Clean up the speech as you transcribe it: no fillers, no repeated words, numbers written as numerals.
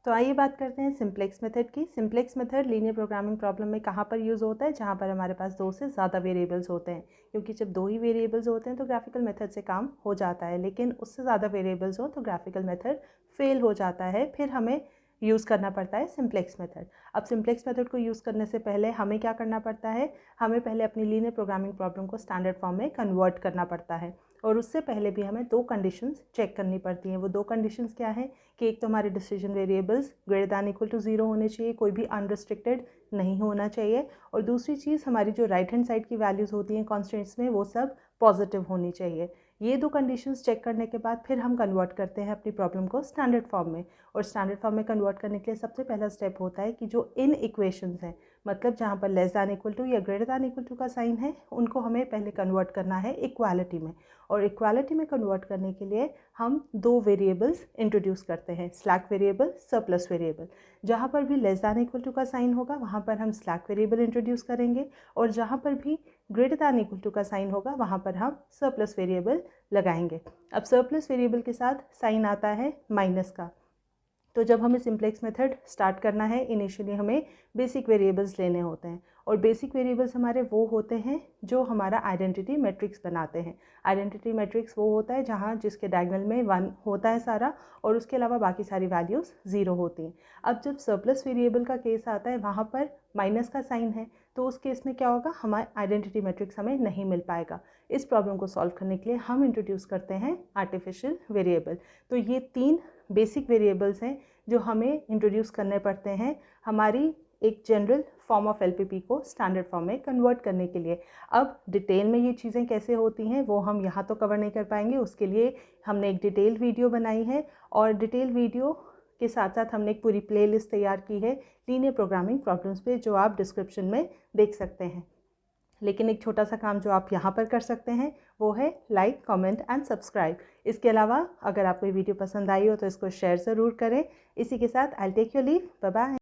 तो आइए बात करते हैं सिंप्लेक्स मेथड की। Simplex method linear programming problem में कहाँ पर यूज़ होता है? जहाँ पर हमारे पास दो से ज़्यादा वेरिएबल्स होते हैं, क्योंकि जब दो ही वेरिएबल्स होते हैं तो ग्राफिकल मेथड से काम हो जाता है, लेकिन उससे ज़्यादा वेरिएबल्स हो तो ग्राफिकल मेथड फेल हो जाता है। फिर हमें यूज़ करना पड़ता है सिंप्लेक्स मेथड। अब सिंप्लेक्स मेथड को यूज़ करने से पहले हमें क्या करना पड़ता है? हमें पहले अपनी लीनियर प्रोग्रामिंग प्रॉब्लम को स्टैंडर्ड फॉर्म में कन्वर्ट करना पड़ता है, और उससे पहले भी हमें दो कंडीशंस चेक करनी पड़ती हैं। वो दो कंडीशंस क्या हैं कि एक तो हमारे decision variables greater than equal to 0 होने चाहिए, कोई भी अनरिस्ट्रिक्टेड नहीं होना चाहिए, और दूसरी चीज़ हमारी जो राइट हैंड साइड की वैल्यूज़ होती हैं कॉन्स्टेंट्स में वो सब पॉजिटिव होनी चाहिए। ये दो कंडीशंस चेक करने के बाद फिर हम कन्वर्ट करते हैं अपनी प्रॉब्लम को स्टैंडर्ड फॉर्म में। और स्टैंडर्ड फॉर्म में कन्वर्ट करने के लिए सबसे पहला स्टेप होता है कि जो इन इक्वेशंस हैं, मतलब जहाँ पर लेस दैन इक्वल टू या ग्रेटर दैन इक्वल टू का साइन है, उनको हमें पहले कन्वर्ट करना है इक्वालिटी में। और इक्वालिटी में कन्वर्ट करने के लिए हम दो वेरिएबल्स इंट्रोड्यूस करते हैं, स्लैक वेरिएबल, सरप्लस वेरिएबल। जहाँ पर भी लेस दैन इक्वल टू का साइन होगा वहाँ पर हम स्लैक वेरिएबल इंट्रोड्यूस करेंगे, और जहाँ पर भी ग्रेटर दैन इक्वल टू का साइन होगा वहाँ पर हम सरप्लस वेरिएबल लगाएंगे। अब सरप्लस वेरिएबल के साथ साइन आता है माइनस का। तो जब हमें सिंप्लेक्स मेथड स्टार्ट करना है, इनिशियली हमें बेसिक वेरिएबल्स लेने होते हैं, और बेसिक वेरिएबल्स हमारे वो होते हैं जो हमारा आइडेंटिटी मैट्रिक्स बनाते हैं। आइडेंटिटी मैट्रिक्स वो होता है जहाँ जिसके डायगोनल में 1 होता है सारा, और उसके अलावा बाकी सारी वैल्यूज़ 0 होती हैं। अब जब सरप्लस वेरिएबल का केस आता है वहाँ पर माइनस का साइन है, तो उस केस में क्या होगा, हमारा आइडेंटिटी मैट्रिक्स हमें नहीं मिल पाएगा। इस प्रॉब्लम को सॉल्व करने के लिए हम इंट्रोड्यूस करते हैं आर्टिफिशियल वेरिएबल। तो ये 3 बेसिक वेरिएबल्स हैं जो हमें इंट्रोड्यूस करने पड़ते हैं हमारी एक जनरल फॉर्म ऑफ एलपीपी को स्टैंडर्ड फॉर्म में कन्वर्ट करने के लिए। अब डिटेल में ये चीज़ें कैसे होती हैं वो हम यहाँ तो कवर नहीं कर पाएंगे, उसके लिए हमने एक डिटेल वीडियो बनाई है, और डिटेल वीडियो के साथ साथ हमने एक पूरी प्लेलिस्ट तैयार की है लीनियर प्रोग्रामिंग प्रॉब्लम्स पे, जो आप डिस्क्रिप्शन में देख सकते हैं। लेकिन एक छोटा सा काम जो आप यहाँ पर कर सकते हैं वो है लाइक, कमेंट एंड सब्सक्राइब। इसके अलावा अगर आपको ये वीडियो पसंद आई हो तो इसको शेयर ज़रूर करें। इसी के साथ I take your leave, bye bye.